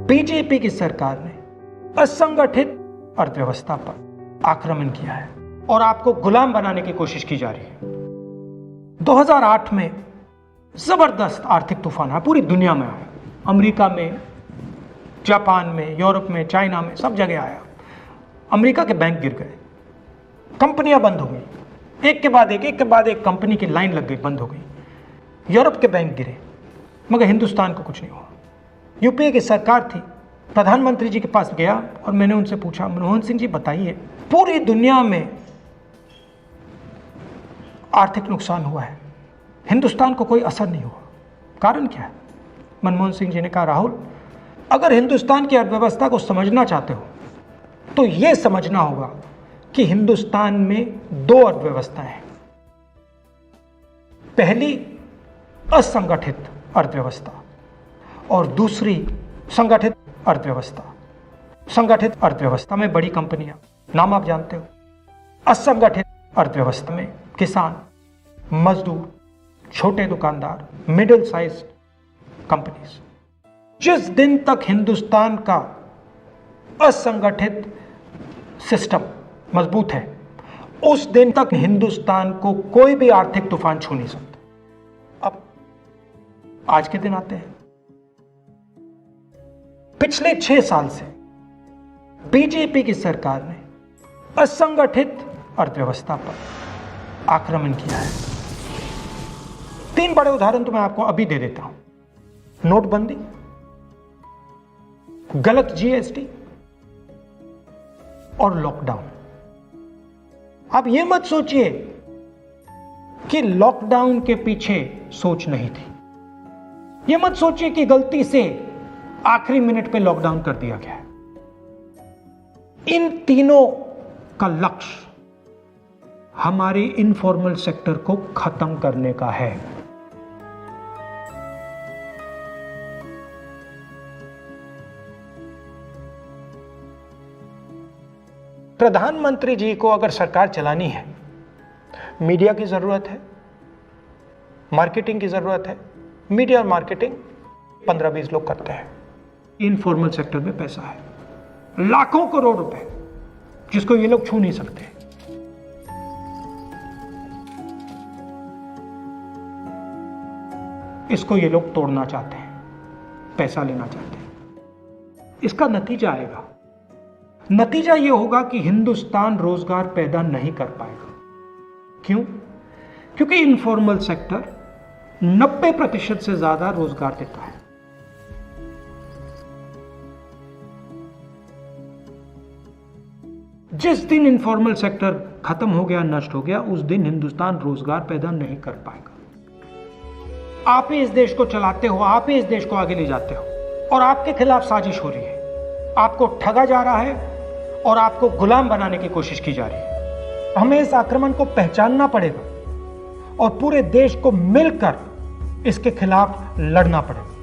BJP की सरकार ने असंगठित अर्थव्यवस्था पर आक्रमण किया है और आपको गुलाम बनाने की कोशिश की जा रही है। 2008 में जबरदस्त आर्थिक तूफान आया, पूरी दुनिया में आया, अमेरिका में, जापान में, यूरोप में, चाइना में, सब जगह आया। अमेरिका के बैंक गिर गए, कंपनियां बंद हो गई, एक के बाद एक कंपनी की लाइन लग गई, बंद हो गई। यूरोप के बैंक गिरे, मगर हिंदुस्तान को कुछ नहीं हुआ। यूपीए की सरकार थी, प्रधानमंत्री जी के पास गया और मैंने उनसे पूछा, मनमोहन सिंह जी बताइए, पूरी दुनिया में आर्थिक नुकसान हुआ है, हिंदुस्तान को कोई असर नहीं हुआ, कारण क्या है? मनमोहन सिंह जी ने कहा, राहुल, अगर हिंदुस्तान की अर्थव्यवस्था को समझना चाहते हो तो यह समझना होगा कि हिंदुस्तान में दो अर्थव्यवस्थाएं हैं। पहली असंगठित अर्थव्यवस्था और दूसरी संगठित अर्थव्यवस्था। संगठित अर्थव्यवस्था में बड़ी कंपनियां, नाम आप जानते हो। असंगठित अर्थव्यवस्था में किसान, मजदूर, छोटे दुकानदार, मिडिल साइज कंपनीज। जिस दिन तक हिंदुस्तान का असंगठित सिस्टम मजबूत है, उस दिन तक हिंदुस्तान को कोई भी आर्थिक तूफान छू नहीं सकता। अब आज के दिन आते हैं। पिछले 6 साल से बीजेपी की सरकार ने असंगठित अर्थव्यवस्था पर आक्रमण किया है। 3 बड़े उदाहरण तो मैं आपको अभी दे देता हूं। नोटबंदी, गलत जीएसटी और लॉकडाउन। आप यह मत सोचिए कि लॉकडाउन के पीछे सोच नहीं थी। यह मत सोचिए कि गलती से आखिरी मिनट पे लॉकडाउन कर दिया गया है। इन तीनों का लक्ष्य हमारे इनफॉर्मल सेक्टर को खत्म करने का है। प्रधानमंत्री जी को अगर सरकार चलानी है, मीडिया की जरूरत है, मार्केटिंग की जरूरत है। मीडिया और मार्केटिंग 15-20 लोग करते हैं। इनफॉर्मल सेक्टर में पैसा है, लाखों करोड़ रुपए, जिसको ये लोग छू नहीं सकते। इसको ये लोग तोड़ना चाहते हैं, पैसा लेना चाहते हैं। इसका नतीजा आएगा। नतीजा ये होगा कि हिंदुस्तान रोजगार पैदा नहीं कर पाएगा। क्यों? क्योंकि इनफॉर्मल सेक्टर 90% से ज्यादा रोजगार देता है। जिस दिन इनफॉर्मल सेक्टर खत्म हो गया, नष्ट हो गया, उस दिन हिंदुस्तान रोजगार पैदा नहीं कर पाएगा। आप ही इस देश को चलाते हो, आप ही इस देश को आगे ले जाते हो, और आपके खिलाफ साजिश हो रही है। आपको ठगा जा रहा है और आपको गुलाम बनाने की कोशिश की जा रही है। हमें इस आक्रमण को पहचानना पड़ेगा और पूरे देश को मिलकर इसके खिलाफ लड़ना पड़ेगा।